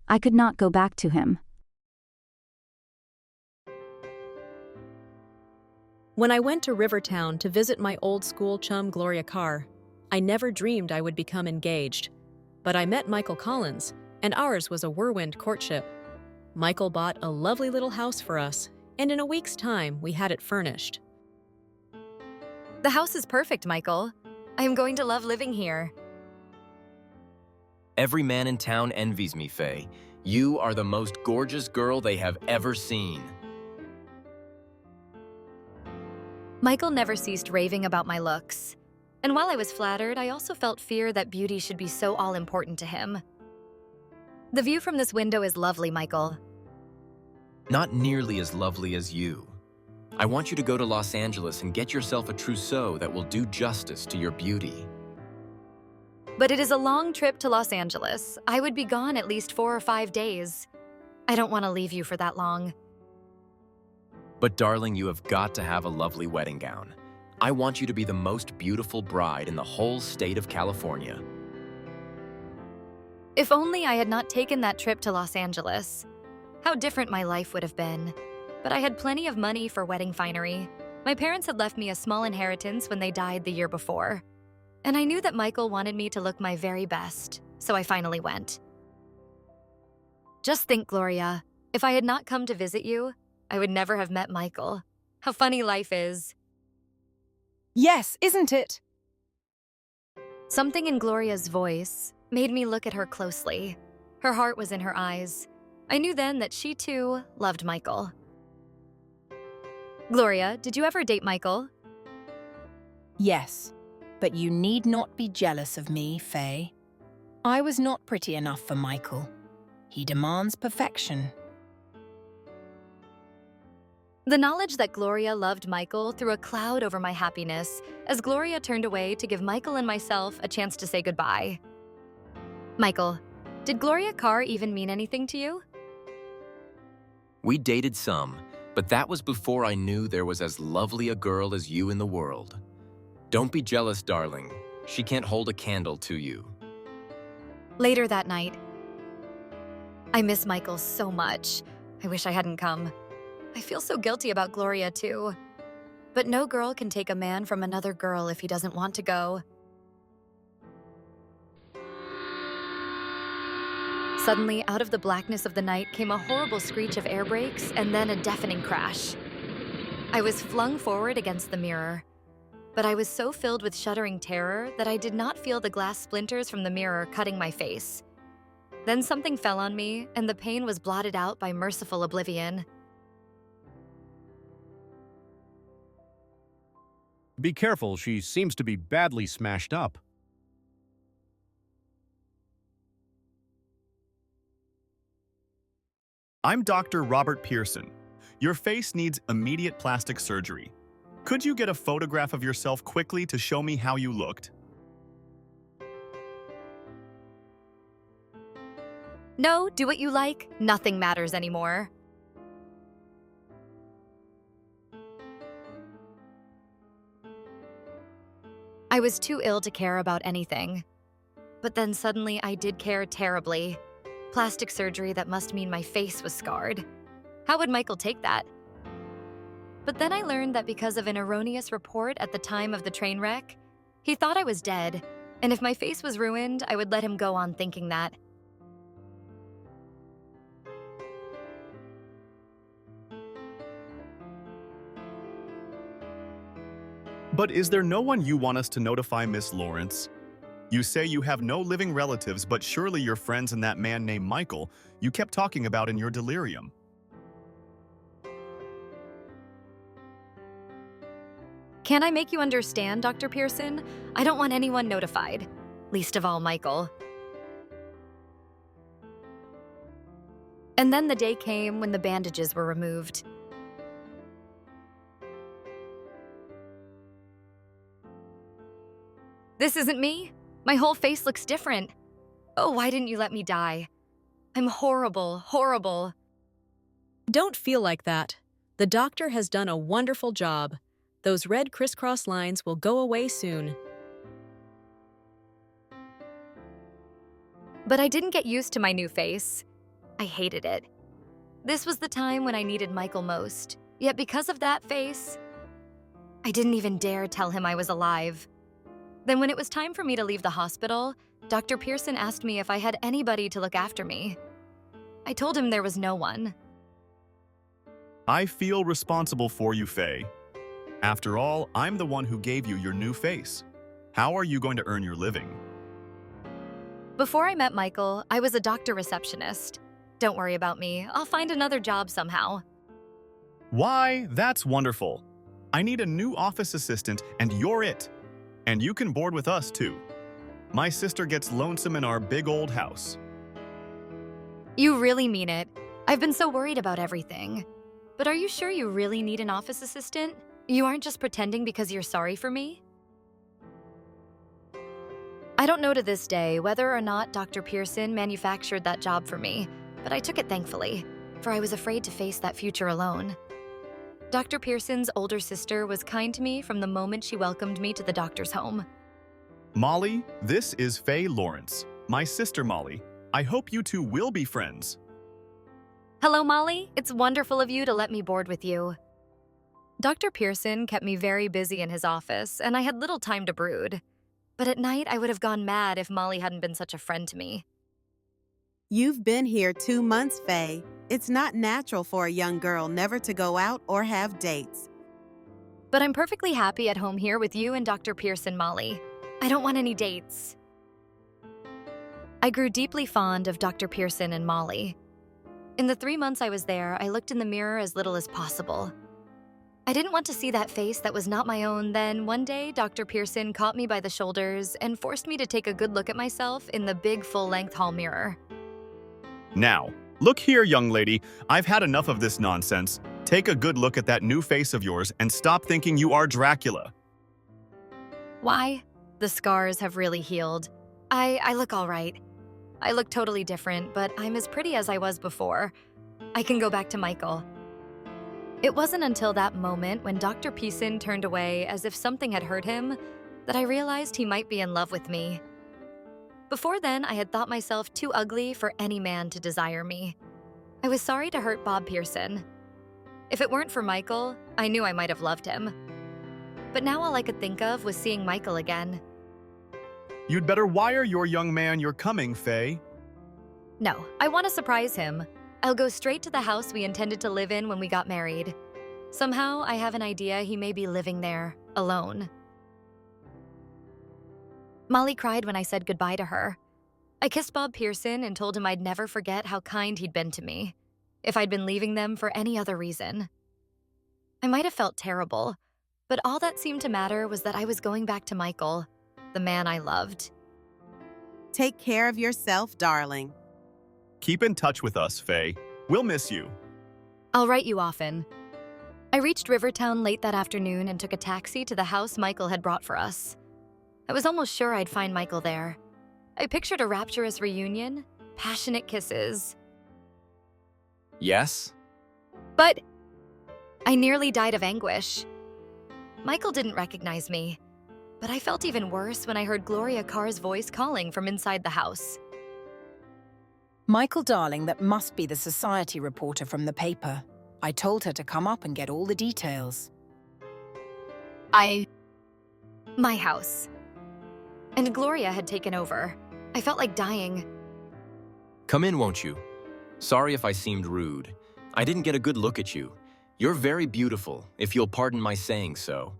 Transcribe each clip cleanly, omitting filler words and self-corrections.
I could not go back to him. When I went to Rivertown to visit my old school chum Gloria Carr, I never dreamed I would become engaged. But I met Michael Collins, and ours was a whirlwind courtship. Michael bought a lovely little house for us, and in a week's time, we had it furnished. The house is perfect, Michael. I am going to love living here. Every man in town envies me, Faye. You are the most gorgeous girl they have ever seen. Michael never ceased raving about my looks. And while I was flattered, I also felt fear that beauty should be so all-important to him. The view from this window is lovely, Michael. Not nearly as lovely as you. I want you to go to Los Angeles and get yourself a trousseau that will do justice to your beauty. But it is a long trip to Los Angeles. I would be gone at least 4 or 5 days. I don't want to leave you for that long. But darling, you have got to have a lovely wedding gown. I want you to be the most beautiful bride in the whole state of California. If only I had not taken that trip to Los Angeles. How different my life would have been. But I had plenty of money for wedding finery. My parents had left me a small inheritance when they died the year before. And I knew that Michael wanted me to look my very best, so I finally went. Just think, Gloria, if I had not come to visit you, I would never have met Michael. How funny life is. Yes, isn't it? Something in Gloria's voice made me look at her closely. Her heart was in her eyes. I knew then that she too loved Michael. Gloria, did you ever date Michael? Yes, but you need not be jealous of me, Faye. I was not pretty enough for Michael. He demands perfection. The knowledge that Gloria loved Michael threw a cloud over my happiness as Gloria turned away to give Michael and myself a chance to say goodbye. Michael, did Gloria Carr even mean anything to you? We dated some, but that was before I knew there was as lovely a girl as you in the world. Don't be jealous, darling. She can't hold a candle to you. Later that night, I miss Michael so much. I wish I hadn't come. I feel so guilty about Gloria, too. But no girl can take a man from another girl if he doesn't want to go. Suddenly, out of the blackness of the night came a horrible screech of air brakes and then a deafening crash. I was flung forward against the mirror. But I was so filled with shuddering terror that I did not feel the glass splinters from the mirror cutting my face. Then something fell on me, and the pain was blotted out by merciful oblivion. Be careful, she seems to be badly smashed up. I'm Dr. Robert Pearson. Your face needs immediate plastic surgery. Could you get a photograph of yourself quickly to show me how you looked? No, do what you like. Nothing matters anymore. I was too ill to care about anything. But then suddenly I did care terribly. Plastic surgery that must mean my face was scarred. How would Michael take that? But then I learned that because of an erroneous report at the time of the train wreck, he thought I was dead, and if my face was ruined, I would let him go on thinking that. But is there no one you want us to notify Miss Lawrence? You say you have no living relatives, but surely your friends and that man named Michael you kept talking about in your delirium. Can I make you understand, Dr. Pearson? I don't want anyone notified, least of all Michael. And then the day came when the bandages were removed. This isn't me. My whole face looks different. Oh, why didn't you let me die? I'm horrible, horrible. Don't feel like that. The doctor has done a wonderful job. Those red crisscross lines will go away soon. But I didn't get used to my new face. I hated it. This was the time when I needed Michael most. Yet because of that face, I didn't even dare tell him I was alive. Then when it was time for me to leave the hospital, Dr. Pearson asked me if I had anybody to look after me. I told him there was no one. I feel responsible for you, Faye. After all, I'm the one who gave you your new face. How are you going to earn your living? Before I met Michael, I was a doctor receptionist. Don't worry about me. I'll find another job somehow. Why, that's wonderful. I need a new office assistant, and you're it. And you can board with us, too. My sister gets lonesome in our big old house. You really mean it. I've been so worried about everything. But are you sure you really need an office assistant? You aren't just pretending because you're sorry for me? I don't know to this day whether or not Dr. Pearson manufactured that job for me, but I took it thankfully, for I was afraid to face that future alone. Dr. Pearson's older sister was kind to me from the moment she welcomed me to the doctor's home. Molly, this is Faye Lawrence, my sister Molly. I hope you two will be friends. Hello, Molly. It's wonderful of you to let me board with you. Dr. Pearson kept me very busy in his office, and I had little time to brood. But at night, I would have gone mad if Molly hadn't been such a friend to me. You've been here 2 months, Faye. It's not natural for a young girl never to go out or have dates. But I'm perfectly happy at home here with you and Dr. Pearson, Molly. I don't want any dates. I grew deeply fond of Dr. Pearson and Molly. In the 3 months I was there, I looked in the mirror as little as possible. I didn't want to see that face that was not my own. Then one day, Dr. Pearson caught me by the shoulders and forced me to take a good look at myself in the big full-length hall mirror. Now, look here, young lady. I've had enough of this nonsense. Take a good look at that new face of yours and stop thinking you are Dracula. Why? The scars have really healed. I look all right. I look totally different, but I'm as pretty as I was before. I can go back to Michael. It wasn't until that moment when Dr. Pearson turned away as if something had hurt him that I realized he might be in love with me. Before then, I had thought myself too ugly for any man to desire me. I was sorry to hurt Bob Pearson. If it weren't for Michael, I knew I might have loved him. But now all I could think of was seeing Michael again. You'd better wire your young man you're coming, Faye. No, I want to surprise him. I'll go straight to the house we intended to live in when we got married. Somehow, I have an idea he may be living there, alone. Molly cried when I said goodbye to her. I kissed Bob Pearson and told him I'd never forget how kind he'd been to me, if I'd been leaving them for any other reason. I might have felt terrible, but all that seemed to matter was that I was going back to Michael, the man I loved. Take care of yourself, darling. Keep in touch with us, Faye. We'll miss you. I'll write you often. I reached Rivertown late that afternoon and took a taxi to the house Michael had brought for us. I was almost sure I'd find Michael there. I pictured a rapturous reunion, passionate kisses. Yes? But I nearly died of anguish. Michael didn't recognize me, but I felt even worse when I heard Gloria Carr's voice calling from inside the house. Michael Darling, that must be the society reporter from the paper. I told her to come up and get all the details. My house. And Gloria had taken over. I felt like dying. Come in, won't you? Sorry if I seemed rude. I didn't get a good look at you. You're very beautiful, if you'll pardon my saying so.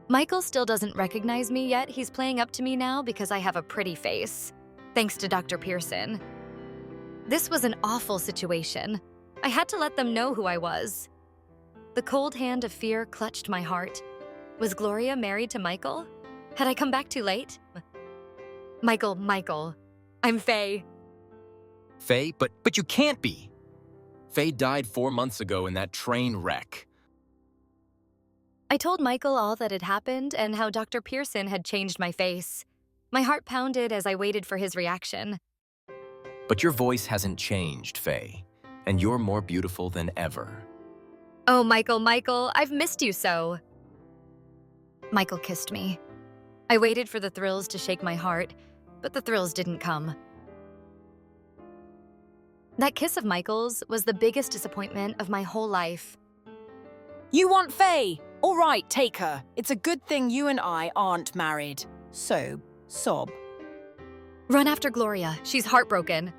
Michael still doesn't recognize me yet. He's playing up to me now because I have a pretty face. Thanks to Dr. Pearson. This was an awful situation. I had to let them know who I was. The cold hand of fear clutched my heart. Was Gloria married to Michael? Had I come back too late? Michael. I'm Faye. Faye? But you can't be! Faye died 4 months ago in that train wreck. I told Michael all that had happened and how Dr. Pearson had changed my face. My heart pounded as I waited for his reaction. But your voice hasn't changed, Faye, and you're more beautiful than ever. Oh, Michael, I've missed you so. Michael kissed me. I waited for the thrills to shake my heart, but the thrills didn't come. That kiss of Michael's was the biggest disappointment of my whole life. You want Faye? All right, take her. It's a good thing you and I aren't married. So, sob. Run after Gloria. She's heartbroken.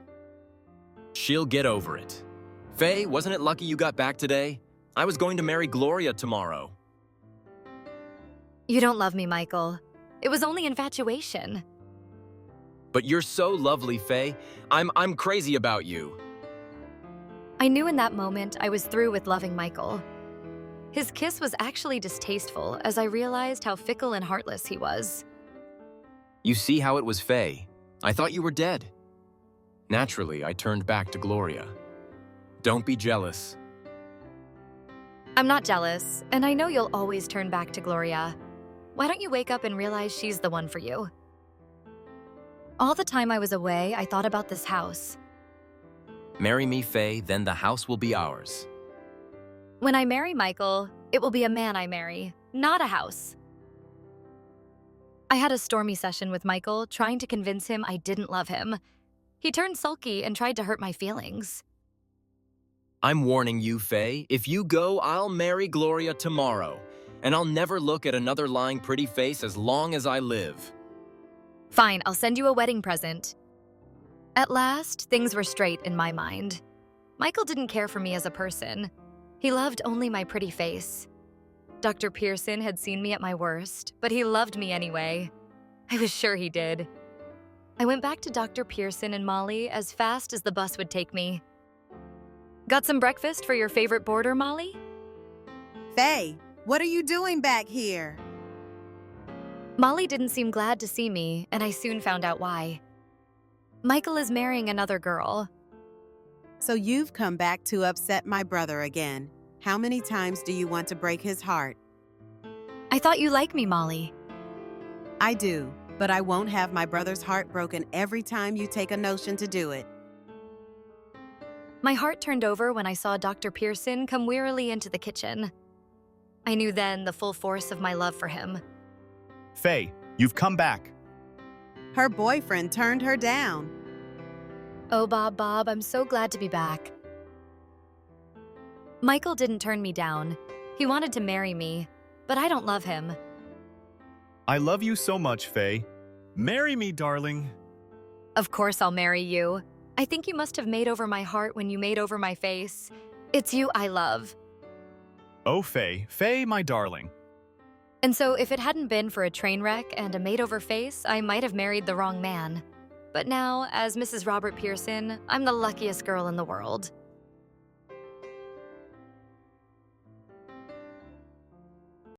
She'll get over it. Faye, wasn't it lucky you got back today? I was going to marry Gloria tomorrow. You don't love me, Michael. It was only infatuation. But you're so lovely, Faye. I'm crazy about you. I knew in that moment I was through with loving Michael. His kiss was actually distasteful as I realized how fickle and heartless he was. You see how it was Faye. I thought you were dead. Naturally, I turned back to Gloria. Don't be jealous. I'm not jealous, and I know you'll always turn back to Gloria. Why don't you wake up and realize she's the one for you? All the time I was away, I thought about this house. Marry me, Faye, then the house will be ours. When I marry Michael, it will be a man I marry, not a house. I had a stormy session with Michael, trying to convince him I didn't love him. He turned sulky and tried to hurt my feelings. I'm warning you, Faye. If you go, I'll marry Gloria tomorrow. And I'll never look at another lying pretty face as long as I live. Fine, I'll send you a wedding present. At last, things were straight in my mind. Michael didn't care for me as a person. He loved only my pretty face. Dr. Pearson had seen me at my worst, but he loved me anyway. I was sure he did. I went back to Dr. Pearson and Molly as fast as the bus would take me. Got some breakfast for your favorite boarder, Molly? Faye, what are you doing back here? Molly didn't seem glad to see me, and I soon found out why. Michael is marrying another girl. So you've come back to upset my brother again. How many times do you want to break his heart? I thought you liked me, Molly. I do, but I won't have my brother's heart broken every time you take a notion to do it. My heart turned over when I saw Dr. Pearson come wearily into the kitchen. I knew then the full force of my love for him. Faye, you've come back. Her boyfriend turned her down. Oh, Bob, I'm so glad to be back. Michael didn't turn me down. He wanted to marry me, but I don't love him. I love you so much, Faye. Marry me, darling. Of course I'll marry you. I think you must have made over my heart when you made over my face. It's you I love. Oh, Faye, my darling. And so if it hadn't been for a train wreck and a made-over face, I might have married the wrong man. But now, as Mrs. Robert Pearson, I'm the luckiest girl in the world.